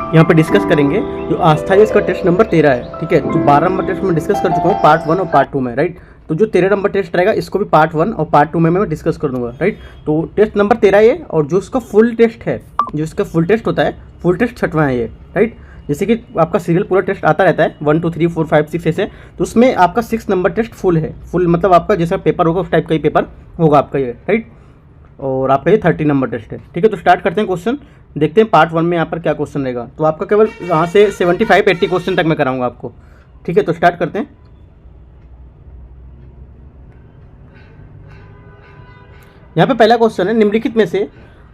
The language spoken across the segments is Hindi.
यहाँ पे डिस्कस करेंगे जो आस्था है इसका टेस्ट नंबर 13 है। ठीक है, तो 12 नंबर टेस्ट में डिस्कस कर चुका हूँ पार्ट 1 और पार्ट 2 में, राइट। तो जो 13 नंबर टेस्ट रहेगा इसको भी पार्ट 1 और पार्ट 2 में मैं डिस्कस कर दूंगा, राइट। तो टेस्ट नंबर 13 ये, और जो इसका फुल टेस्ट है, जो इसका फुल टेस्ट होता है, फुल टेस्ट 6वां है ये, राइट। जैसे कि आपका सीरियल पूरा टेस्ट आता रहता है 1 2 3 4 5 6 ऐसे, तो उसमें आपका 6 नंबर टेस्ट फुल है। फुल मतलब आपका जैसा पेपर होगा उस टाइप का ही पेपर होगा आपका ये, राइट। और आपका ये 30 नंबर टेस्ट है। ठीक है, तो स्टार्ट करते हैं क्वेश्चन, देखते हैं पार्ट 1 में यहाँ पर क्या क्वेश्चन रहेगा। तो आपका केवल यहाँ से 75-80 क्वेश्चन तक मैं कराऊंगा आपको। ठीक है, तो स्टार्ट करते हैं। यहाँ पे पहला क्वेश्चन है, निम्नलिखित में से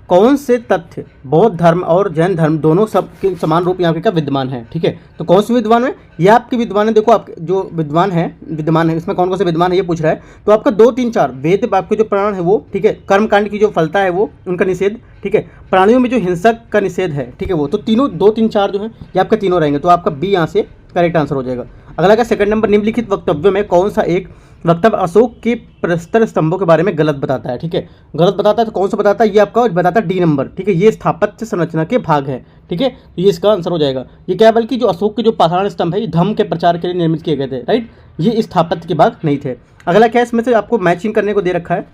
कौन से तथ्य बौद्ध धर्म और जैन धर्म दोनों सब के समान रूप यहाँ पे क्या विद्यमान है। ठीक है, तो कौन से विद्वान है, ये आपके विद्वान है। देखो आपके जो विद्वान है इसमें कौन कौन से विद्वान है ये पूछ रहा है। तो आपका 2 3 4 वेद आपके जो प्राण है वो, ठीक है, कर्मकांड की जो फलता है वो, उनका निषेध, ठीक है, प्राणियों में जो हिंसक का निषेध है, ठीक है, वो तो तीनों 2 3 4 जो है ये आपका तीनों रहेंगे। तो आपका बी यहाँ से करेक्ट आंसर हो जाएगा। अगला का सेकंड नंबर, निम्नलिखित वक्तव्यों में कौन सा एक वक्तव्य अशोक के प्रस्तर स्तंभों के बारे में गलत बताता है। ठीक है, गलत बताता है तो कौन सा बताता है, ये आपका बताता है डी नंबर। ठीक है, ये स्थापत्य संरचना के भाग है। ठीक है, तो ये इसका आंसर हो जाएगा। ये क्या है, बल्कि जो अशोक के जो पाषाण स्तंभ है ये धम्म के प्रचार के लिए निर्मित किए गए थे, राइट। ये स्थापत्य के भाग नहीं थे। अगला क्या है, इसमें से आपको मैचिंग करने को दे रखा है,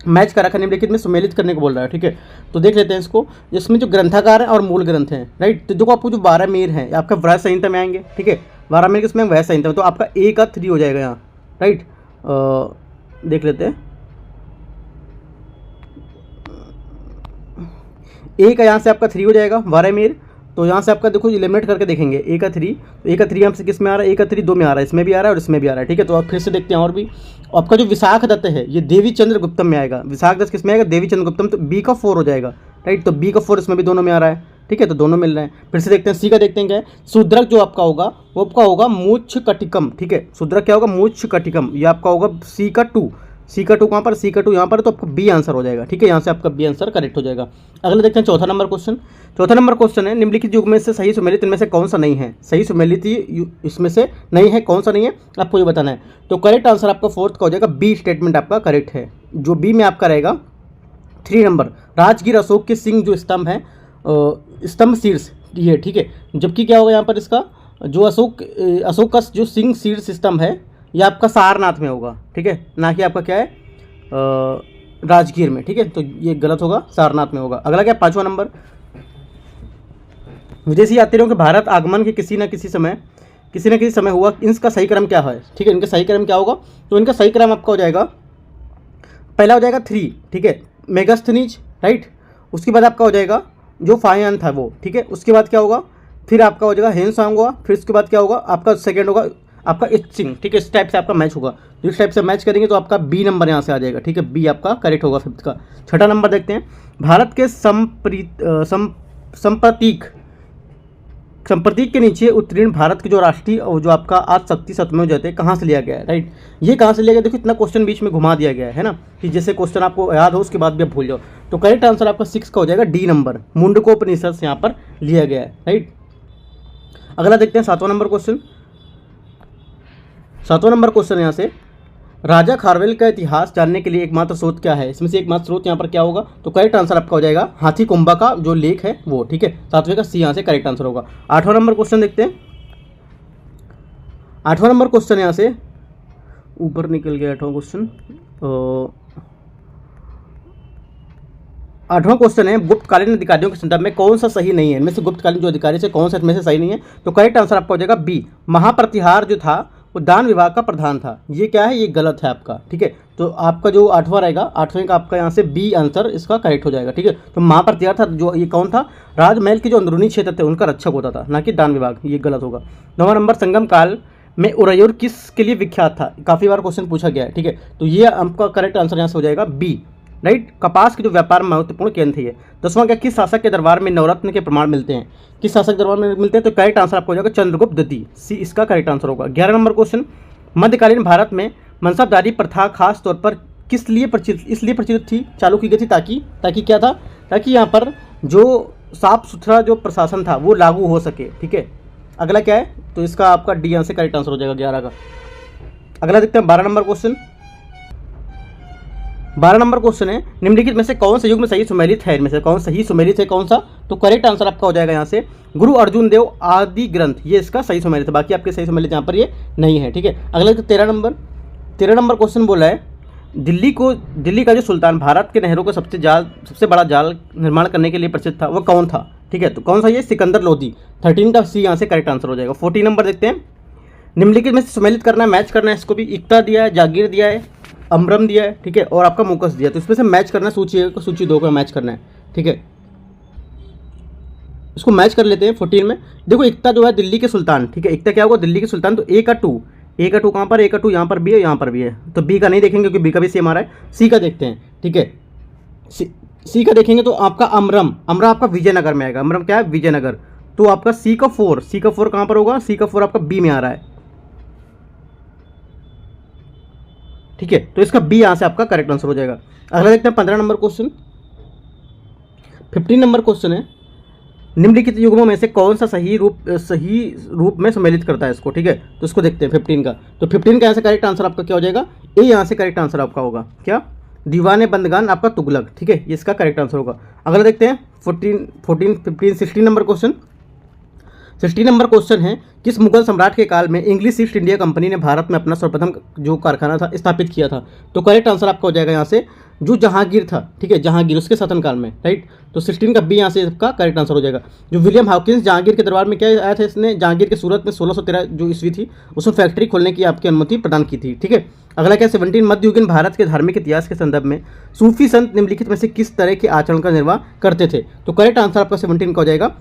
मैच कर रखा है, निम्नलिखित में सुमेलित करने को बोल रहा है। ठीक है, तो देख लेते हैं इसको। इसमें जो ग्रंथाकार है और मूल ग्रंथ हैं, राइट। तो देखो आपको जो 12 मीर हैं आपका वृहत संहिता में आएंगे। ठीक है, 12 मीर किसमें, वृहत संहिता में। तो आपका ए का 3 हो जाएगा यहाँ, राइट। देख लेते हैं, ए का यहाँ से आपका 3 हो जाएगा 12 मीर। तो यहाँ से आपका देखो एलिमिनेट करके देखेंगे, ए का 3, तो ए का 3 यहाँ से किस में आ रहा है, ए का 3 2 में आ रहा है, इसमें भी आ रहा है और इसमें भी आ रहा है। ठीक है, तो आप फिर से देखते हैं और भी। आपका जो विशाख दत्त है ये देवी चंद्र गुप्तम में आएगा। विशाख दत्त किस में आएगा, देवी चंद्र गुप्तम, तो बी का 4 हो जाएगा, राइट। तो बी का 4 इसमें भी दोनों में आ रहा है। ठीक है, तो दोनों मिल रहे हैं। फिर से देखते हैं, सी का देखते हैं क्या है। शूद्रक जो आपका होगा वो आपका होगा मूछ कटिकम। ठीक है, शूद्रक क्या होगा, मूछ कटिकम, ये आपका होगा सी का 2। सी का 2 कहाँ पर, सी का 2 यहाँ पर, तो आपका बी आंसर हो जाएगा। ठीक है, यहाँ से आपका बी आंसर करेक्ट हो जाएगा। अगले देखते हैं चौथा नंबर क्वेश्चन। चौथा नंबर क्वेश्चन है, निम्नलिखित युग में से सही सुमेलित इनमें से कौन सा नहीं है। सही सुमेलित इसमें से नहीं है, कौन सा नहीं है आपको ये बताना है। तो करेक्ट आंसर आपका फोर्थ का हो जाएगा, बी स्टेटमेंट आपका करेक्ट है। जो बी में आपका रहेगा 3 नंबर, राजगीर अशोक के सिंह जो स्तंभ है, स्तंभ शीर्ष ये, ठीक है। जबकि क्या होगा यहाँ पर, इसका जो अशोक का जो सिंह शीर्ष स्तंभ है ये आपका सारनाथ में होगा। ठीक है, ना कि आपका क्या है राजगीर में। ठीक है, तो ये गलत होगा, सारनाथ में होगा। अगला क्या, 5वां नंबर, विदेशी यात्रियों के भारत आगमन के किसी न किसी समय हुआ, इनका सही क्रम क्या है। ठीक है, इनका सही क्रम क्या होगा, तो इनका सही क्रम आपका हो जाएगा, पहला हो जाएगा 3, ठीक है, मेगास्थनीज, राइट। उसके बाद आपका हो जाएगा जो फायन था वो, ठीक है। उसके बाद क्या होगा, फिर आपका हो जाएगा हेनसांग होगा। फिर उसके बाद क्या होगा, आपका सेकेंड होगा आपका इच्छिंग। ठीक है, इस टाइप से आपका मैच होगा। तो इस टाइप से मैच करेंगे तो आपका बी नंबर यहाँ से आ जाएगा। ठीक है, बी आपका करेक्ट होगा 5th का। छठा नंबर देखते हैं, भारत के संप्रतीक के नीचे उत्तीर्ण भारत के जो राष्ट्रीय और जो आपका आज शक्ति सतमेव जयते कहाँ से लिया गया है, राइट। ये कहाँ से लिया गया, देखो इतना क्वेश्चन बीच में घुमा दिया गया है ना, कि जैसे क्वेश्चन आपको याद हो उसके बाद भी आप भूल जाओ। तो करेक्ट आंसर आपका 6 का हो जाएगा, डी नंबर, मुंडकोपनिषद से यहाँ पर लिया गया है, राइट। अगला देखते हैं 7वां नंबर क्वेश्चन। 7वां नंबर क्वेश्चन यहाँ से, राजा खारवेल का इतिहास जानने के लिए एकमात्र स्रोत क्या है। इसमें से एकमात्र स्रोत यहाँ पर क्या होगा, तो करेक्ट आंसर आपका हो जाएगा हाथी कुंभा का जो लेख है वो। ठीक है, 7वें का सी यहाँ से करेक्ट आंसर होगा। 8वां नंबर क्वेश्चन देखते हैं। 8वां नंबर क्वेश्चन यहाँ से ऊपर निकल गया 8वां क्वेश्चन। 8वां क्वेश्चन है, गुप्तकालीन अधिकारियों के संदर्भ में कौन सा सही नहीं है। इनमें से गुप्तकालीन जो अधिकारी से कौन सा इसमें से सही नहीं है, तो करेक्ट आंसर आपका हो जाएगा बी, महाप्रतिहार जो था वो दान विभाग का प्रधान था। ये क्या है, ये गलत है आपका। ठीक है, तो आपका जो 8वां रहेगा, 8वें का आपका यहाँ से बी आंसर इसका करेक्ट हो जाएगा। ठीक है, तो महाप्रतिहार था जो, ये कौन था, राजमहल के जो अंदरूनी क्षेत्र थे उनका रक्षक होता था, ना कि दान विभाग। ये गलत होगा। 9वां नंबर, संगम काल में उरैयूर किस के लिए विख्यात था। काफ़ी बार क्वेश्चन पूछा गया है। ठीक है, तो ये आपका करेक्ट आंसर यहाँ से हो जाएगा बी, राइट। कपास के जो व्यापार में महत्वपूर्ण केंद्र थे ये। 10वां क्या, किस शासक के दरबार में नवरत्न के प्रमाण मिलते हैं। किस शासक दरबार में मिलते हैं, तो करेक्ट आंसर आपको हो जाएगा चंद्रगुप्त द्वितीय, सी इसका करेक्ट आंसर होगा। 11 नंबर क्वेश्चन, मध्यकालीन भारत में मनसबदारी प्रथा खास तौर पर किस लिए प्रचलित थी, चालू की गई थी, ताकि क्या था, ताकि यहाँ पर जो साफ सुथरा जो प्रशासन था वो लागू हो सके। ठीक है, अगला क्या है, तो इसका आपका डी यहाँ से करेक्ट आंसर हो जाएगा 11 का। अगला देखते हैं 12 नंबर क्वेश्चन। 12 नंबर क्वेश्चन है, निम्नलिखित में से कौन सा युग्म सही सुमेलित है, इनमें से कौन सही सुमेलित है, कौन सा? तो करेक्ट आंसर आपका हो जाएगा यहाँ से गुरु अर्जुन देव आदि ग्रंथ, ये इसका सही सुमेलित है। बाकी आपके सही सुमेलित यहाँ पर ये नहीं है, ठीक है। अगला 13 नंबर क्वेश्चन बोला है, दिल्ली का जो सुल्तान भारत के नहरों का सबसे बड़ा जाल निर्माण करने के लिए प्रसिद्ध था, वो कौन था? ठीक है, तो कौन सा? ये सिकंदर लोदी। 13 का सी यहाँ से करेक्ट आंसर हो जाएगा। 14 नंबर देखते हैं, निम्नलिखित में से सुमेलित करना है, मैच करना है, इसको भी इक्ता दिया है, जागीर दिया है, अमरम दिया है, ठीक है, और आपका मुकस दिया है। तो इसमें से मैच करना है, सूची 2 का मैच करना है, ठीक है। इसको मैच कर लेते हैं 14 में। देखो इक्ता जो है दिल्ली के सुल्तान, ठीक है, इक्ता क्या होगा? दिल्ली के सुल्तान। तो ए का टू कहाँ पर? ए का 2 यहाँ पर भी है, यहाँ पर भी है, तो बी का नहीं देखेंगे क्योंकि बी का भी सेम आ रहा है। सी का देखते हैं, ठीक है। सी का देखेंगे तो आपका अमरम आपका विजयनगर में आएगा। अमरम क्या है? विजयनगर। तो आपका सी का 4 कहाँ पर होगा? सी का 4 आपका बी में आ रहा है, ठीक है। तो इसका बी यहाँ से आपका करेक्ट आंसर हो जाएगा। अगला देखते हैं 15 नंबर क्वेश्चन। 15 नंबर क्वेश्चन है, निम्नलिखित युग्मों में से कौन सा सही रूप में सम्मिलित करता है इसको, ठीक है। तो इसको देखते हैं 15 का। तो 15 का यहाँ से करेक्ट आंसर आपका क्या हो जाएगा? ए यहाँ से करेक्ट आंसर आपका होगा क्या? दीवाने बंदगान आपका तुगलक, ठीक है, ये इसका करेक्ट आंसर होगा। अगला देखते हैं 16 नंबर क्वेश्चन। 16 नंबर क्वेश्चन है, किस मुगल सम्राट के काल में इंग्लिश ईस्ट इंडिया कंपनी ने भारत में अपना सर्वप्रथम जो कारखाना था स्थापित किया था? तो करेक्ट आंसर आपका हो जाएगा यहाँ से जो जहांगीर था, ठीक है, जहांगीर, उसके शासनकाल में, राइट। तो 16 का बी यहाँ से इसका करेक्ट आंसर हो जाएगा। जो विलियम हॉकिंस जहांगीर के दरबार में क्या आया था, इसने जहांगीर के सूरत में 1613 जो ईस्वी थी उसमें फैक्ट्री खोलने की आपकी अनुमति प्रदान की थी, ठीक है। अगला क्या? 17 मध्ययुगीन भारत के धार्मिक इतिहास के संदर्भ में सूफी संत निम्नलिखित में से किस तरह के आचरण का निर्वाह करते थे? तो करेक्ट आंसर आपका 17 का हो जाएगा।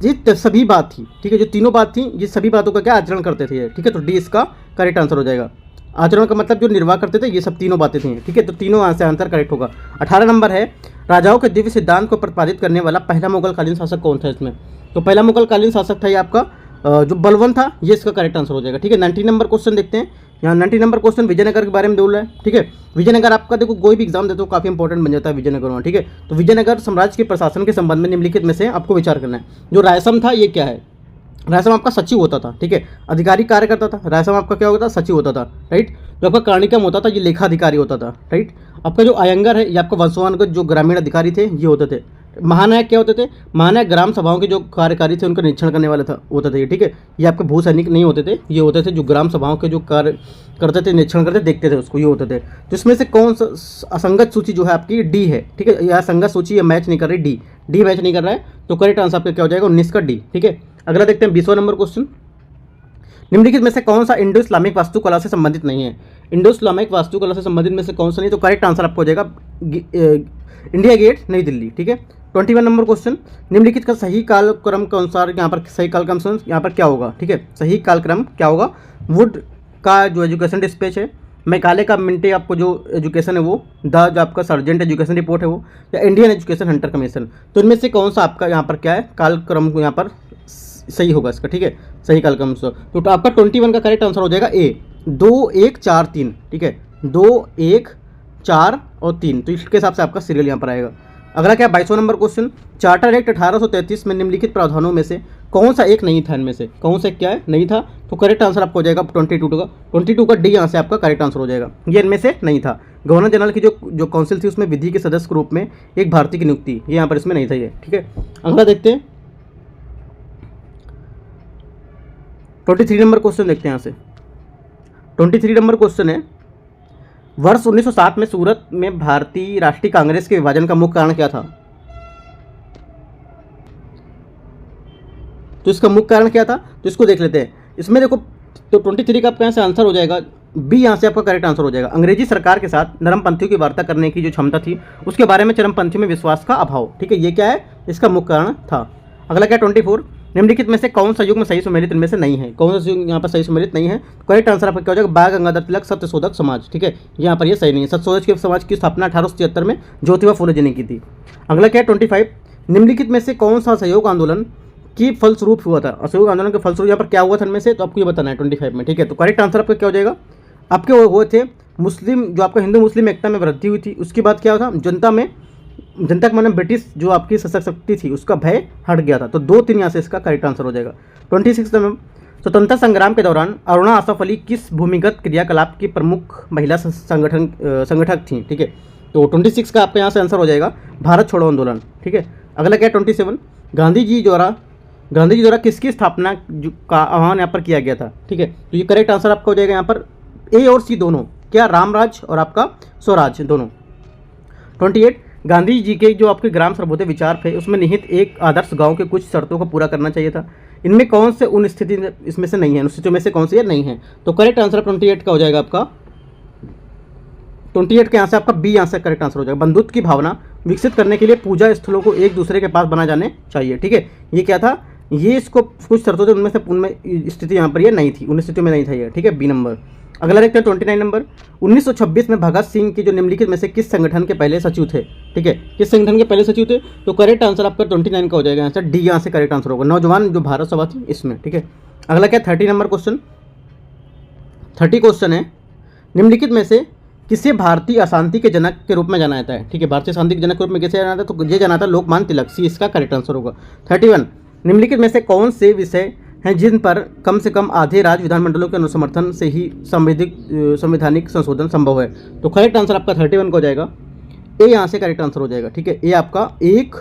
ये सभी बात थी, ठीक है, जो तीनों बात थी, ये सभी बातों का क्या आचरण करते थे, ठीक है। तो डी इसका करेक्ट आंसर हो जाएगा। आचरण का मतलब जो निर्वाह करते थे, ये सब तीनों बातें थी, ठीक है। तो तीनों यहाँ से आंसर करेक्ट होगा। 18 नंबर है, राजाओं के दिव्य सिद्धांत को प्रतिपादित करने वाला पहला मुगलकालीन शासक कौन था इसमें? तो पहला मुगलकालीन शासक था ये आपका जो बलवन था, ये इसका करेक्ट आंसर हो जाएगा, ठीक है। 19 नंबर क्वेश्चन देखते हैं। यहाँ 19 नंबर क्वेश्चन विजयनगर के बारे में बोल रहा है, ठीक है। विजयनगर आपका देखो कोई भी एग्जाम देते हो काफी इंपॉर्टेंट बन जाता है विजयनगर वहाँ, ठीक है। तो विजयनगर साम्राज्य के प्रशासन के संबंध में निम्नलिखित में से आपको विचार करना है। जो रायसम था ये क्या है? रायसम आपका सचिव होता था, ठीक है, अधिकारी कार्य करता था। रायसम आपका क्या होता था? सचिव होता था, राइट। जो आपका कर्णिकम होता था ये लेखाधिकारी होता था, राइट। आपका जो आयंगर है ये आपका वंशवानगत जो ग्रामीण अधिकारी थे ये होते थे। महानायक क्या होते थे? महानायक ग्राम सभाओं के जो कार्यकारी थे उनका निरीक्षण करने वाले होते थे, ठीक है। ये आपके भू सैनिक नहीं होते थे, ये होते थे जो ग्राम सभाओं के जो कार्य करते थे, निरीक्षण करते देखते थे उसको, ये होते थे। तो इसमें से कौन सा असंगत सूची जो है आपकी डी है, ठीक है। यह असंगत सूची मैच नहीं कर रही, डी मैच नहीं कर रहा है। तो करेक्ट आंसर आपका क्या हो जाएगा? 19 का डी, ठीक है। अगला देखते हैं 20वां नंबर क्वेश्चन। निम्नलिखित में से कौन सा इंडो इस्लामिक वास्तुकला से संबंधित नहीं है? इंडो इस्लामिक वास्तुकला से संबंधित में से कौन सा नहीं? तो करेक्ट आंसर आपको हो जाएगा इंडिया गेट नई दिल्ली, ठीक है। 21 नंबर क्वेश्चन, निम्नलिखित का सही कालक्रम के अनुसार यहाँ पर सही कालक्रम यहाँ पर क्या होगा, ठीक है, सही कालक्रम क्या होगा? वुड का जो एजुकेशन डिस्पैच है, मैकाले का मिंटे आपको जो एजुकेशन है वो, द जो आपका सर्जेंट एजुकेशन रिपोर्ट है वो, या इंडियन एजुकेशन हंटर कमीशन। तो इनमें से कौन सा आपका यहाँ पर क्या है कालक्रम को यहाँ पर सही होगा इसका, ठीक है, सही कालक्रम। तो आपका 21 का करेक्ट आंसर हो जाएगा ए 2 1 4 3, ठीक है, 2 1 4 और 3। तो इसके हिसाब से आपका सीरियल यहाँ पर आएगा। अगला क्या? 22वां नंबर क्वेश्चन, चार्टर एक्ट 1833 में निम्नलिखित प्रावधानों में से कौन सा एक नहीं था? इनमें से कौन सा क्या है नहीं था? तो करेक्ट आंसर आपको हो जाएगा 22 का डी यहाँ से आपका करेक्ट आंसर हो जाएगा। ये इनमें से नहीं था। गवर्नर जनरल की जो काउंसिल थी उसमें विधि के सदस्य के रूप में एक भारतीय की नियुक्ति, ये यहाँ पर इसमें नहीं था ये, ठीक है। अगला देखते हैं 23 नंबर क्वेश्चन देखते हैं यहाँ से। 23 नंबर क्वेश्चन है, वर्ष 1907 में सूरत में भारतीय राष्ट्रीय कांग्रेस के विभाजन का मुख्य कारण क्या था? तो इसका मुख्य कारण क्या था? तो इसको देख लेते हैं। इसमें देखो तो 23 का आपका यहाँ से आंसर हो जाएगा बी, यहाँ से आपका करेक्ट आंसर हो जाएगा। अंग्रेजी सरकार के साथ नरमपंथियों की वार्ता करने की जो क्षमता थी उसके बारे में चरमपंथियों में विश्वास का अभाव, ठीक है, ये क्या है? इसका मुख्य कारण था। अगला क्या? 24, निम्नलिखित में से कौन सा युग्म सही सुमेलित इनमें से नहीं है? कौन सा युग्म यहाँ पर सही सुमेलित नहीं है? करेक्ट आंसर आपका क्या हो जाएगा? बाल गंगाधर तिलक सत्यशोधक समाज, ठीक है, यहाँ पर ये सही नहीं है। सत्यशोधक समाज की स्थापना 1873 में ज्योतिबा फुले जी ने की थी। अगला क्या है? 25, निम्नलिखित में से कौन सा असहयोग आंदोलन की फलस्वरूप हुआ था? असहयोग आंदोलन के फलस्वरूप यहाँ पर क्या हुआ था इनमें से? तो आपको ये बताना है 25 में, ठीक है। तो करेक्ट आंसर आपका क्या हो जाएगा? आपके वो हुए थे मुस्लिम, जो आपका हिंदू मुस्लिम एकता में वृद्धि हुई थी, उसके बाद क्या था? जनता का मतलब ब्रिटिश जो आपकी शक्ति थी उसका भय हट गया था। तो 2-3 यहाँ से इसका करेक्ट आंसर हो जाएगा। 26 में स्वतंत्रता संग्राम के दौरान अरुणा आसफ अली किस भूमिगत क्रियाकलाप की प्रमुख महिला संगठक थी, ठीक है। तो 26 का आपका यहाँ से आंसर हो जाएगा भारत छोड़ो आंदोलन। ठीक है, अगला क्या है 27, गांधी जी द्वारा किसकी स्थापना का आह्वान यहाँ पर किया गया था। ठीक है, तो ये करेक्ट आंसर आपका हो जाएगा यहाँ पर ए और सी दोनों, क्या रामराज और आपका स्वराज दोनों। 28, गांधी जी के जो आपके ग्राम सर्वोदय विचार थे उसमें निहित एक आदर्श गांव के कुछ शर्तों को पूरा करना चाहिए था। इनमें कौन से उन स्थिति इसमें से नहीं है, उन स्थितियों में से कौन सी है नहीं है। तो करेक्ट आंसर 28 का हो जाएगा आपका 28 के यहाँ से आपका बी यहाँ से करेक्ट आंसर हो जाएगा। बंधुत्व की भावना विकसित करने के लिए पूजा स्थलों को एक दूसरे के पास बनाए जाने चाहिए। ठीक है, ये क्या था, ये इसको कुछ शर्तों थे, उनमें स्थिति यहाँ पर ये नहीं थी, उन स्थितियों में नहीं था ये। ठीक है, बी नंबर। अगला देखते हैं 29 नंबर, 1926 में भगत सिंह की जो निम्नलिखित में से किस संगठन के पहले सचिव थे। ठीक है, किस संगठन के पहले सचिव थे, तो करेक्ट आंसर आपका 29 का हो जाएगा आंसर डी यहाँ से करेक्ट आंसर होगा, नौजवान जो भारत सभा थी इसमें। ठीक है, अगला क्या 30 नंबर क्वेश्चन, 30 क्वेश्चन है, निम्नलिखित में से किसे भारतीय अशांति के जनक के रूप में जाना जाता है। ठीक है, भारतीय शांति के जनक के रूप में किसे जाना जाता है, तो ये जाना था लोकमान्य तिलक, सी इसका करेक्ट आंसर होगा। 31, निम्नलिखित में से कौन से विषय हैं जिन पर कम से कम आधे राज्य विधानमंडलों के अनुसमर्थन से ही संवैधानिक संशोधन संभव है। तो करेक्ट आंसर आपका 31 का हो जाएगा, ए यहाँ से करेक्ट आंसर हो जाएगा। ठीक है, ए आपका 1,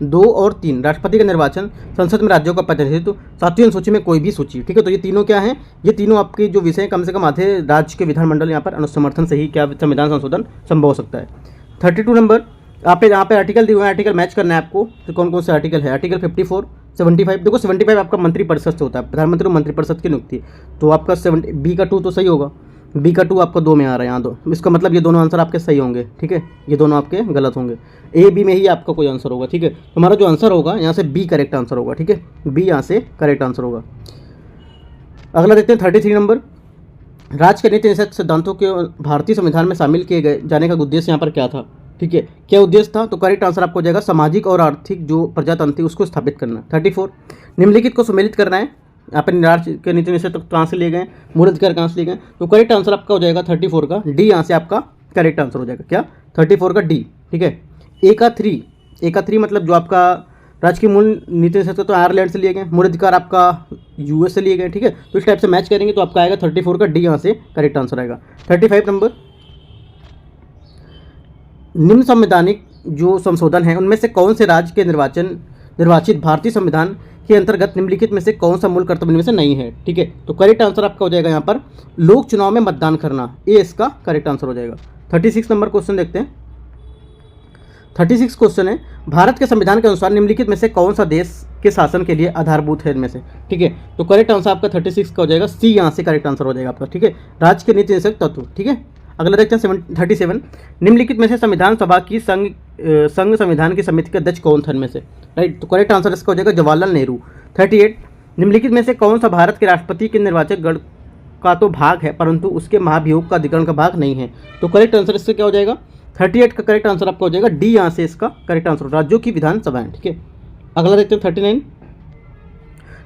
2 और 3, राष्ट्रपति का निर्वाचन, संसद में राज्यों का प्रतिनिधित्व, सातवीं अनुसूची में कोई भी सूची। ठीक है, तो ये तीनों क्या हैं, ये तीनों आपके जो विषय कम से कम आधे राज्य के विधानमंडल यहाँ पर अनुसमर्थन से ही क्या संविधान संशोधन संभव हो सकता है। 32 नंबर, आप यहाँ पे आर्टिकल दिए हुए हैं, आर्टिकल मैच करना है आपको, तो कौन कौन से आर्टिकल है, आर्टिकल 54, 75। देखो 75 आपका मंत्रिपरिषद से होता है, प्रधानमंत्री और मंत्रिपरिषद की नियुक्ति, तो आपका 70 बी का 2 तो सही होगा, बी का 2 आपका 2 में आ रहा है यहाँ 2, इसका मतलब ये दोनों आंसर आपके सही होंगे। ठीक है, ये दोनों आपके गलत होंगे, ए बी में ही आपका कोई आंसर होगा। ठीक है, तो हमारा जो आंसर होगा यहाँ से बी करेक्ट आंसर होगा। ठीक है, बी यहाँ से करेक्ट आंसर होगा। अगला देखते हैं 33 नंबर, राज्य के नीति निषेध सिद्धांतों के भारतीय संविधान में शामिल किए गए जाने का उद्देश्य यहाँ पर क्या था। ठीक है, क्या उद्देश्य था, तो करेक्ट आंसर आपको हो जाएगा सामाजिक और आर्थिक जो प्रजातंत्र थी उसको स्थापित करना। 34, निम्नलिखित को सम्मिलित करना है, यहाँ पर राज्य के नीति निषेध कहाँ से लिए गए, मूल अधिकार कहाँ से लिए गए, तो करेक्ट आंसर आपका हो जाएगा 34 का डी यहाँ से आपका करेक्ट आंसर हो जाएगा, क्या 34 का डी। ठीक है, ए का 3 मतलब जो आपका राज्य की मूल नीति निषेध तो आयरलैंड से लिए गए, मूल अधिकार आपका यूएस से लिए गए। ठीक है, तो इस टाइप से मैच करेंगे तो आपका आएगा 34 का डी यहाँ से करेक्ट आंसर आएगा। 35 नंबर, निम्न संवैधानिक जो संशोधन है उनमें से कौन से राज्य के निर्वाचित भारतीय संविधान के अंतर्गत निम्नलिखित में से कौन सा मूल कर्तव्य में से नहीं है। ठीक है, तो करेक्ट आंसर आपका हो जाएगा यहाँ पर लोक चुनाव में मतदान करना, ए इसका करेक्ट आंसर हो जाएगा। 36 नंबर क्वेश्चन देखते हैं। 36 क्वेश्चन है, भारत के संविधान के अनुसार निम्नलिखित में से कौन सा देश के शासन के लिए आधारभूत है इनमें से। ठीक है, तो करेक्ट आंसर आपका 36 का हो जाएगा, सी यहाँ से करेक्ट आंसर हो जाएगा आपका। ठीक है, राज्य के नीति निषेध तत्व। ठीक है, अगला देखते हैं 37, निम्नलिखित में से संविधान सभा की संघ संविधान की समिति के अध्यक्ष कौन था इनमें से। राइट, तो करेक्ट आंसर इसका हो जाएगा जवाहरलाल नेहरू। 38, निम्नलिखित में से कौन सा भारत के राष्ट्रपति के निर्वाचक गण का तो भाग है परंतु उसके महाभियोग का अधिकरण का भाग नहीं है। तो करेक्ट आंसर इससे क्या हो जाएगा 38 का करेक्ट आंसर आपका हो जाएगा डी यहाँ से इसका करेक्ट आंसर, राज्यों की विधानसभाएं। ठीक है, अगला देखते हैं 39,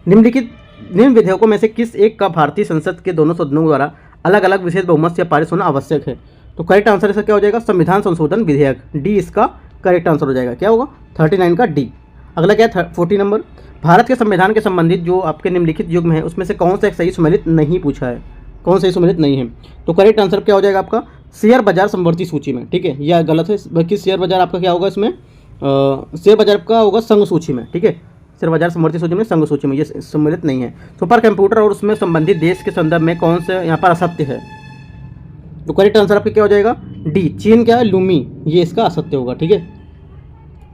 निम्न विधेयकों में से किस एक का भारतीय संसद के दोनों सदनों द्वारा अलग अलग विशेष बहुमत से पारित होना आवश्यक है। तो करेक्ट आंसर इसका क्या हो जाएगा संविधान संशोधन विधेयक, डी इसका करेक्ट आंसर हो जाएगा, क्या होगा 39 का डी। अगला क्या है 40 नंबर, भारत के संविधान के संबंधित जो आपके निम्नलिखित युग्म है उसमें से कौन सा एक सही सम्मिलित नहीं पूछा है, कौन सही सम्मिलित नहीं है। तो करेक्ट आंसर क्या हो जाएगा आपका शेयर बाजार समवर्ती सूची में। ठीक है, यह गलत है, बल्कि शेयर बाजार आपका क्या होगा इसमें शेयर बाजार का होगा संघ सूची में। ठीक है, शेयर बाजार समवर्ती सूची में संघ सूची में ये सम्मिलित नहीं है। सुपर कंप्यूटर और उसमें संबंधित देश के संदर्भ में कौन से यहाँ पर असत्य है। तो करेक्ट आंसर आपका क्या हो जाएगा डी, चीन क्या है लूमी, ये इसका असत्य होगा। ठीक है,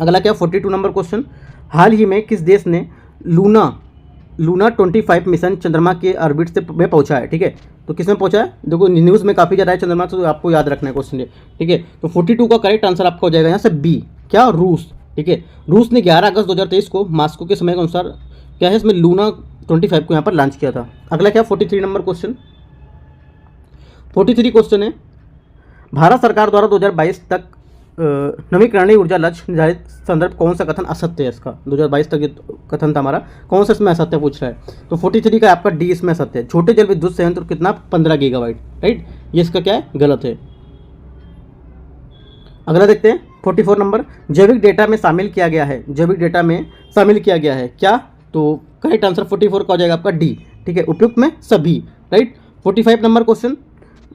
अगला क्या 42 नंबर क्वेश्चन, हाल ही में किस देश ने लूना 25 मिशन चंद्रमा के ऑर्बिट से में पहुंचा है। ठीक है, तो किसमें पहुंचा है, देखो न्यूज़ में काफ़ी ज़्यादा है चंद्रमा, तो आपको याद रखना है क्वेश्चन ये। ठीक है, तो 42 का करेक्ट आंसर आपका हो जाएगा यहाँ से बी, क्या रूस। ठीक है, रूस ने 11 अगस्त 2023 को मॉस्को के समय के अनुसार क्या है इसमें लूना 25 को यहाँ पर लॉन्च किया था। अगला क्या 43 नंबर क्वेश्चन, 43 क्वेश्चन है, भारत सरकार द्वारा 2022 तक नवीकरणीय ऊर्जा लक्ष्य निर्धारित संदर्भ कौन सा कथन असत्य है इसका, 2022 तक ये कथन था हमारा, कौन सा इसमें असत्य पूछ रहा है। तो 43 का आपका डी इसमें असत्य है, छोटे जल विद्युत संयंत्र कितना 15 गीगावाट। राइट, ये इसका क्या है गलत है। अगला देखते हैं 44 नंबर, जैविक डेटा में शामिल किया गया है, जैविक डेटा में शामिल किया गया है क्या, तो करेक्ट आंसर 44 का हो जाएगा आपका डी। ठीक है, उपयुक्त में सभी। राइट, 45 नंबर क्वेश्चन,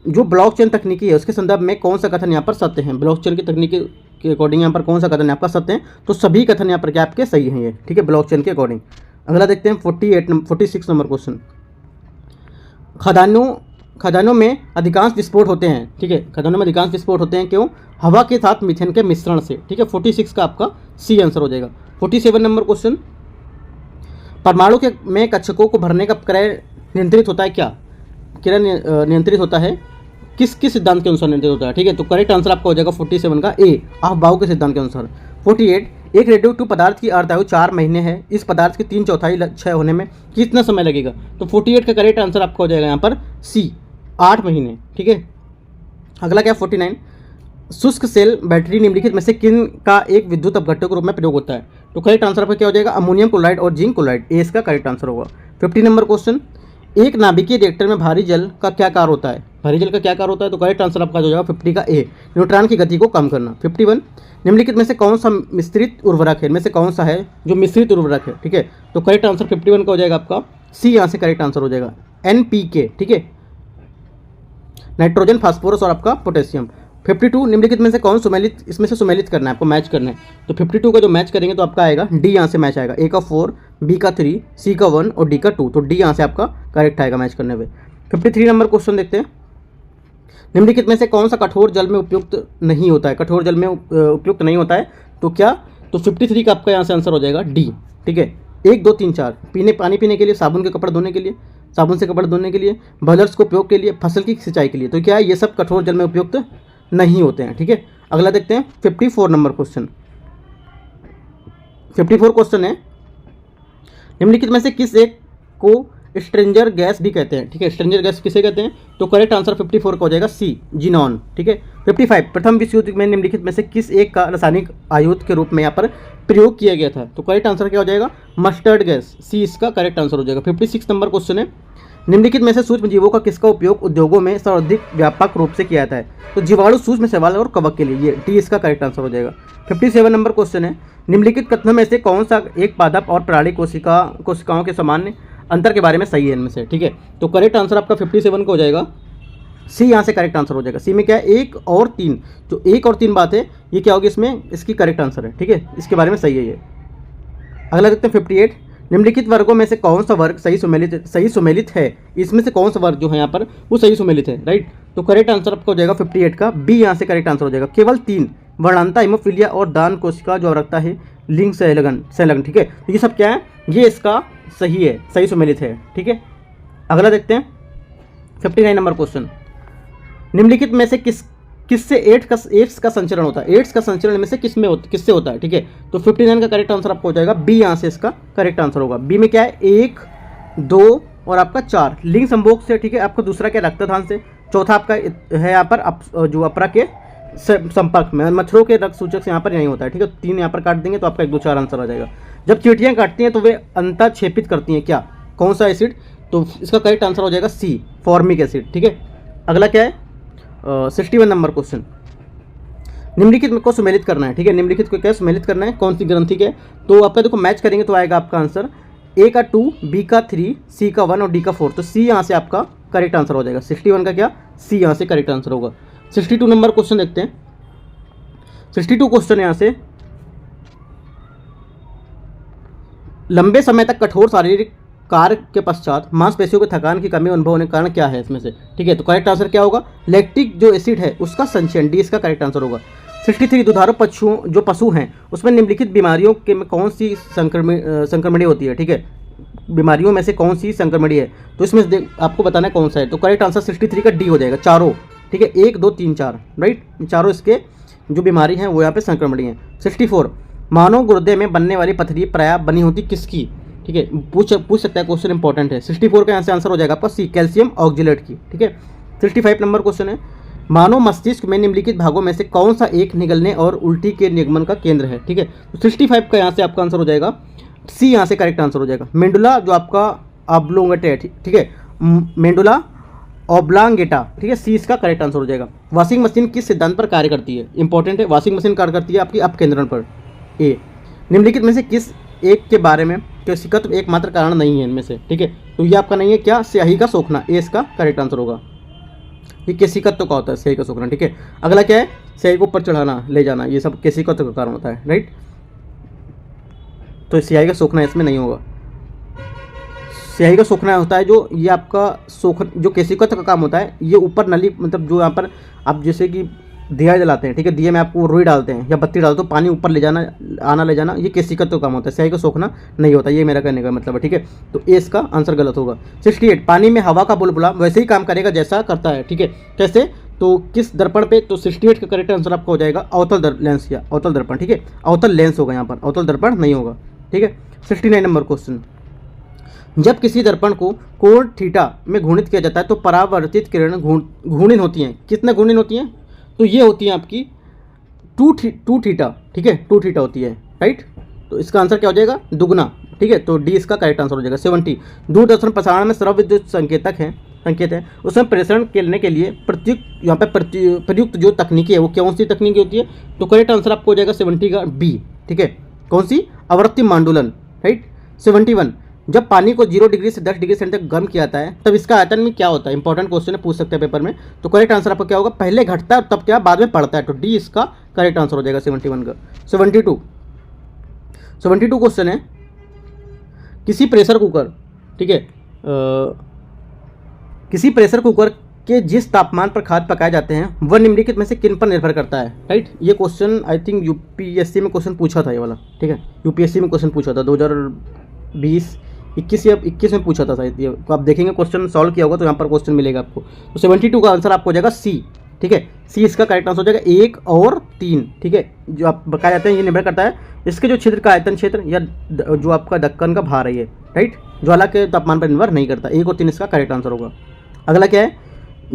जो ब्लॉकचेन तकनीकी है उसके संदर्भ में कौन सा कथन यहाँ पर सत्य है, ब्लॉकचेन की तकनीकी के अकॉर्डिंग यहाँ पर कौन सा कथन आपका सत्य है, तो सभी कथन यहाँ पर क्या आपके सही हैं ये, ठीक है, ब्लॉकचेन के अकॉर्डिंग। अगला देखते हैं 46 नंबर क्वेश्चन। खदानों में अधिकांश विस्फोट होते हैं, ठीक है, खदानों में अधिकांश विस्फोट होते हैं क्यों, हवा के साथ मीथेन के मिश्रण से, ठीक है, 46 का आपका सी आंसर हो जाएगा। 47 नंबर क्वेश्चन। परमाणु के में कक्षकों को भरने का क्रय नियंत्रित होता है, क्या क्रय नियंत्रित होता है, किस किस सिद्धांत के अनुसार नियंत्रित होता है, ठीक है, तो करेक्ट आंसर आपका हो जाएगा 47 का ए, अफबाउ के सिद्धांत के अनुसार। 48, एक रेडियोएक्टिव पदार्थ की अर्धायु 4 महीने है, इस पदार्थ के 3/4 क्षय होने में कितना समय लगेगा, तो 48 का करेक्ट आंसर आपका हो जाएगा यहाँ पर सी, 8 महीने, ठीक है। अगला क्या 49, शुष्क सेल बैटरी निम्नलिखित में से किन का एक विद्युत अपघट्टों के रूप में प्रयोग होता है, तो करेक्ट आंसर आपका क्या हो जाएगा, अमोनियम क्लोराइड और जिंक क्लोराइड, ए इसका करेक्ट आंसर होगा। 50 नंबर क्वेश्चन। एक नाभिकीय रिएक्टर में भारी जल का क्या कार्य होता है, भारी जल का क्या कार्य होता है, तो करेक्ट आंसर आपका हो जाएगा 50 का ए, न्यूट्रॉन की गति को कम करना। 51, निम्नलिखित में से कौन सा मिश्रित उर्वरक है, इनमें से कौन सा है जो मिश्रित उर्वरक है, ठीक है, तो करेक्ट आंसर 51 का हो जाएगा आपका सी, यहाँ से करेक्ट आंसर हो जाएगा NPK, ठीक है, नाइट्रोजन, फास्फोरस और आपका पोटेशियम। 52, निम्नलिखित में से कौन सुमेलित, इसमें से सुमेलित करना है आपको, मैच करना है, तो 52 का जो मैच करेंगे तो आपका आएगा डी, यहाँ से मैच आएगा, ए का 4, बी का 3, सी का 1 और डी का 2, तो डी यहाँ से आपका करेक्ट आएगा मैच करने में। 53 नंबर क्वेश्चन देखते हैं। निम्नलिखित में से कौन सा कठोर जल में उपयुक्त नहीं होता है, कठोर जल में उपयुक्त नहीं होता है, तो क्या, तो 53 का आपका यहाँ से आंसर हो जाएगा डी, ठीक है। 1 2 3 4, पानी पीने के लिए, साबुन के कपड़े धोने के लिए, साबुन से कपड़े धोने के लिए, बॉयलर्स को उपयोग के लिए, फसल की सिंचाई के लिए, तो क्या है ये सब कठोर जल में उपयुक्त नहीं होते हैं, ठीक है। अगला देखते हैं 54 नंबर क्वेश्चन। 54 क्वेश्चन है, निम्नलिखित में से किस एक को स्ट्रेंजर गैस भी कहते हैं, ठीक है, स्ट्रेंजर गैस किसे कहते हैं, तो करेक्ट आंसर 54 का हो जाएगा सी, जीनॉन, ठीक है। 55, प्रथम विश्व युद्ध में निम्नलिखित में से किस एक का रासायनिक आयुध के रूप में यहाँ पर प्रयोग किया गया था, तो करेक्ट आंसर क्या हो जाएगा, मस्टर्ड गैस, सी इसका करेक्ट आंसर हो जाएगा। 56 नंबर क्वेश्चन है, निम्नलिखित में से सूक्ष्म जीवों का किसका उपयोग उद्योगों में सर्वाधिक व्यापक रूप से किया जाता है, तो जीवाणु, सूक्ष्म शैवाल और कवक के लिए, ये टी इसका करेक्ट आंसर हो जाएगा। 57 नंबर क्वेश्चन है, निम्नलिखित कथनों में से कौन सा एक पादप और प्राणी कोशिकाओं के सामान्य अंतर के बारे में सही है इनमें से, ठीक है, तो करेक्ट आंसर आपका 57 का हो जाएगा सी, यहाँ से करेक्ट आंसर हो जाएगा। सी में क्या है, 1 और 3, जो 1 और 3 बात है ये क्या होगी इसमें, इसकी करेक्ट आंसर है, ठीक है, इसके बारे में सही है ये। अगला देखते हैं 58, निम्नलिखित वर्गों में से कौन सा वर्ग सही सुमेलित है, इसमें से कौन सा वर्ग जो है यहाँ पर वो सही सुमेलित है, राइट, तो करेक्ट आंसर आपका हो जाएगा 58 का बी, यहाँ से करेक्ट आंसर हो जाएगा। केवल 3 वर्णांता, हिमोफीलिया और दान कोशिका जो रखता है लिंग संलग्न, ठीक है, तो ये सब क्या है, ये इसका सही है, सही सुमेलित है, ठीक है। अगला देखते हैं 59 नंबर क्वेश्चन। निम्नलिखित में से किससे एड्स का संचरण होता है, एड्स का संचरण में से किससे होता है, ठीक है, तो 59 का करेक्ट आंसर आपको हो जाएगा बी, यहाँ से इसका करेक्ट आंसर होगा। बी में क्या है, 1 2 और आपका 4 लिंग संभोग से, ठीक है, आपका दूसरा क्या रक्तदान से, चौथा आपका है यहाँ पर जो अपरा के संपर्क में, मच्छरों के रक्त सूचक से यहाँ पर नहीं होता है, ठीक है, 3 यहाँ पर काट देंगे तो आपका 1 2 4 आंसर आ जाएगा। जब चींटियाँ काटती हैं तो वे अंतःक्षेपित करती हैं क्या, कौन सा एसिड, तो इसका करेक्ट आंसर हो जाएगा सी, फॉर्मिक एसिड, ठीक है। अगला क्या है 61 नंबर क्वेश्चन। निम्नलिखित को सुमेलित करना है, ठीक है, निम्नलिखित को क्या सुमेलित करना है, कौन सी ग्रंथि के, तो आपका देखो मैच करेंगे तो आएगा आपका आंसर ए का 2, बी का 3, सी का 1 और डी का 4, तो सी यहाँ से आपका करेक्ट आंसर हो जाएगा। 61 का क्या, सी यहाँ से करेक्ट आंसर होगा। 62 नंबर क्वेश्चन देखते हैं। 62 क्वेश्चन यहाँ से, लंबे समय तक कठोर शारीरिक कार्य के पश्चात मांसपेशियों के थकान की कमी अनुभव होने के कारण क्या है इसमें से, ठीक है, तो करेक्ट आंसर क्या होगा, लैक्टिक जो एसिड है उसका संचयन, डी इसका करेक्ट आंसर होगा। 63, दुधारू जो पशु हैं उसमें निम्नलिखित बीमारियों के में कौन सी संक्रमणीय होती है, ठीक है, बीमारियों में से कौन सी संक्रमणीय है, तो इसमें आपको बताना है कौन सा है, तो करेक्ट आंसर 63 का डी हो जाएगा, चारों, ठीक है, 1 2 3 4, राइट, चारों इसके जो बीमारी हैं वो यहाँ पे संक्रमणीय है। 64, मानव गुर्दे में बनने वाली पथरी प्रायः बनी होती किसकी, ठीक है, पूछ सकता है, क्वेश्चन इंपॉर्टेंट है। 64 का यहाँ से आंसर हो जाएगा आपका सी, कैल्शियम ऑक्जेलेट की, ठीक है। 65 नंबर क्वेश्चन है, मानव मस्तिष्क में निम्नलिखित भागों में से कौन सा एक निगलने और उल्टी के निगमन का केंद्र है, ठीक है, तो 65 का यहाँ से आपका आंसर हो जाएगा सी, यहाँ से करेक्ट आंसर हो जाएगा। मेंडुला जो आपका ऑब्लोंगेटा, ठीक है, मेंडुला ऑब्लांगेटा, ठीक है, सी इसका करेक्ट आंसर हो जाएगा। वॉशिंग मशीन किस सिद्धांत पर कार्य करती है, इंपॉर्टेंट है, वॉशिंग मशीन कार्य करती है आपकी अपकेंद्रण पर। ए, निम्नलिखित में से किस एक के बारे में केशिकत्व एकमात्र कारण नहीं है इनमें से, ठीक है, तो ये आपका नहीं है क्या, स्याही का सोखना, ए इसका करेक्ट आंसर होगा। ये केशिकत्व का होता है, स्याही का सोखना, ठीक है। अगला क्या है, स्याही को ऊपर चढ़ाना, ले जाना, ये सब केशिकत्व का कारण होता है, राइट। तो स्याही का सोखना इसमें नहीं होगा। स्याही का सोखना होता है जो ये आपका जो केशिकत्व का काम होता है, ये ऊपर नली, मतलब जो यहाँ पर आप जैसे कि दिया जलाते हैं, ठीक है, दिए में आपको रुई डालते हैं या बत्ती डालते हो, तो पानी ऊपर ले जाना, आना ले जाना, ये केशिकत्व का काम होता है, स्याही का सोखना नहीं होता। ये मेरा कहने का मतलब है, ठीक है। तो ए इसका आंसर गलत होगा। 68, पानी में हवा का बुलबुला वैसे ही काम करेगा जैसा करता है, ठीक है। कैसे, तो किस दर्पण पे, तो 68 का करेक्ट आंसर आपका हो जाएगा अवतल लेंस या अवतल दर्पण, ठीक है। अवतल लेंस होगा यहाँ पर, अवतल दर्पण नहीं होगा, ठीक है। 69 नंबर क्वेश्चन, जब किसी दर्पण को कोण थीटा में घूर्णित किया जाता है तो परावर्तित किरण घूर्णित होती हैं, कितने घूर्णित होती हैं, तो ये होती है आपकी 2 थीटा, ठीक है, 2 थीटा होती है, राइट। तो इसका आंसर क्या हो जाएगा, दुगना, ठीक है। तो डी इसका करेक्ट आंसर हो जाएगा। 70, दूरदर्शन प्रसारण में स्रव विद्युत संकेत है, उसमें प्रेषण करने के लिए प्रयुक्त यहाँ पे प्रयुक्त जो तकनीकी है वो कौन सी तकनीकी होती है, तो करेक्ट आंसर आपको हो जाएगा 70 का बी, ठीक है। कौन सी, आवृत्ति मांडुलन, राइट। 71, जब पानी को 0 डिग्री से 10 डिग्री सेंटीग्रेड तक गर्म किया जाता है तब इसका आयतन में क्या होता है, इंपॉर्टेंट क्वेश्चन है, पूछ सकते हैं पेपर में। तो करेक्ट आंसर आपका क्या होगा, पहले घटता है तब क्या बाद में पड़ता है, तो डी इसका करेक्ट आंसर हो जाएगा 71 का। 72 क्वेश्चन है, किसी प्रेशर कुकर, ठीक है, किसी प्रेशर कुकर के जिस तापमान पर खाद्य पकाए जाते हैं वह निम्नलिखित में से किन पर निर्भर करता है, राइट। ये क्वेश्चन आई थिंक यूपीएससी में क्वेश्चन पूछा था, ये वाला, ठीक है, यूपीएससी में क्वेश्चन पूछा था 2020 21 या 21 में पूछा था शायद ये, तो आप देखेंगे क्वेश्चन सॉल्व किया होगा तो यहाँ पर क्वेश्चन मिलेगा आपको। तो 72 का आंसर आपको हो जाएगा सी, ठीक है। सी इसका करेक्ट आंसर हो जाएगा 1 और 3, ठीक है। जो आप बकाया जाते हैं ये निर्भर करता है इसके जो क्षेत्र का आयतन क्षेत्र या जो आपका ढक्कन का भार है ये, राइट, ज्वाला के तापमान पर निर्भर नहीं करता। 1 और 3 इसका करेक्ट आंसर होगा। अगला क्या है,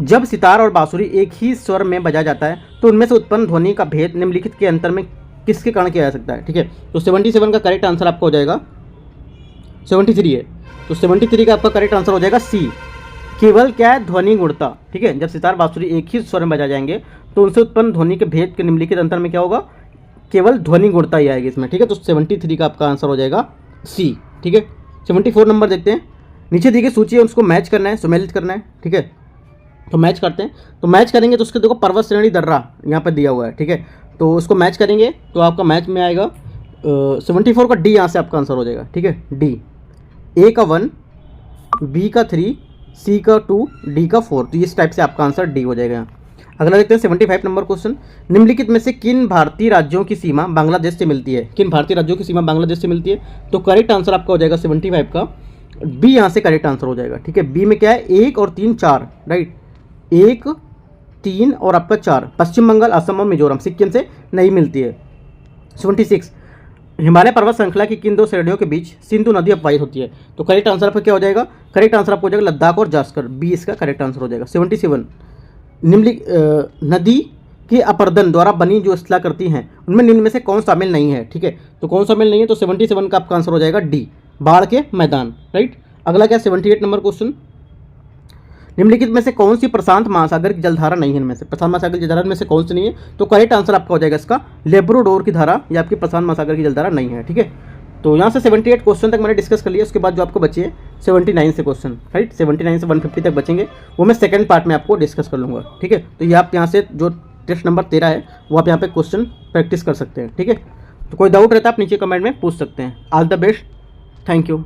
जब सितार और बांसुरी एक ही स्वर में बजाया जाता है तो उनमें से उत्पन्न ध्वनि का भेद निम्नलिखित के अंतर में किसके कारण किया जा सकता है, ठीक है। तो 77 का करेक्ट आंसर आपका हो जाएगा 73 है, तो 73 का आपका करेक्ट आंसर हो जाएगा सी, केवल क्या है, ध्वनि गुणता, ठीक है। जब सितार बांसुरी एक ही स्वर में बजाए जाएंगे तो उनसे उत्पन्न ध्वनि के भेद के निम्नलिखित अंतर में क्या होगा, केवल ध्वनि गुणता ही आएगी इसमें, ठीक है। तो 73 का आपका आंसर हो जाएगा सी, ठीक है। 74 नंबर देखते हैं, नीचे दी गई सूची है उसको मैच करना है, सुमेलित करना है, ठीक है। तो मैच करते हैं, तो मैच करेंगे तो उसके देखो पर्वत श्रेणी दर्रा यहाँ पर दिया हुआ है, ठीक है। तो उसको मैच करेंगे तो आपका मैच में आएगा 74 का डी, यहाँ से आपका आंसर हो जाएगा, ठीक है। डी, ए का 1, बी का 3, सी का 2, डी का 4, तो इस टाइप से आपका आंसर डी हो जाएगा। अगला देखते हैं 75 नंबर क्वेश्चन, निम्नलिखित में से किन भारतीय राज्यों की सीमा बांग्लादेश से मिलती है, किन भारतीय राज्यों की सीमा बांग्लादेश से मिलती है, तो करेक्ट आंसर आपका हो जाएगा 75 का बी, यहाँ से करेक्ट आंसर हो जाएगा, ठीक है। बी में क्या है, 1 और 3 4, राइट, 1 3 और आपका 4, पश्चिम बंगाल, असम और मिजोरम, सिक्किम से नहीं मिलती है। 76, हिमालय पर्वत श्रृंखला की किन 2 श्रेणियों के बीच सिंधु नदी अपवाहित होती है, तो करेक्ट आंसर आपका क्या हो जाएगा, करेक्ट आंसर आपको हो जाएगा लद्दाख और जास्कर, बी इसका करेक्ट आंसर हो जाएगा। 77, निम्नलिखित नदी के अपर्दन द्वारा बनी जो स्थला करती हैं उनमें निम्न में से कौन शामिल नहीं है, ठीक है। तो कौन शामिल नहीं है, तो 77 का आपका आंसर हो जाएगा डी, बाढ़ के मैदान, राइट। अगला क्या, 78 नंबर क्वेश्चन, निम्नलिखित में से कौन सी प्रशांत महासागर की जलधारा नहीं है, इनमें से प्रशांत महासागर की जलधारा में से कौन सी नहीं है, तो करेक्ट आंसर आपका हो जाएगा इसका लेब्राडोर की धारा, या आपकी प्रशांत महासागर की जलधारा नहीं है, ठीक है। तो यहाँ से 78 क्वेश्चन तक मैंने डिस्कस कर लिया, उसके बाद जो आपको बचे 79 से क्वेश्चन, राइट, 79 से 150 तक बचेंगे, वो मैं सेकंड पार्ट में आपको डिस्कस कर लूँगा, ठीक है। तो ये आप यहाँ से जो टेस्ट नंबर 13 है वो आप यहाँ पे क्वेश्चन प्रैक्टिस कर सकते हैं, ठीक है। तो कोई डाउट रहता है आप नीचे कमेंट में पूछ सकते हैं। All the best, thank you.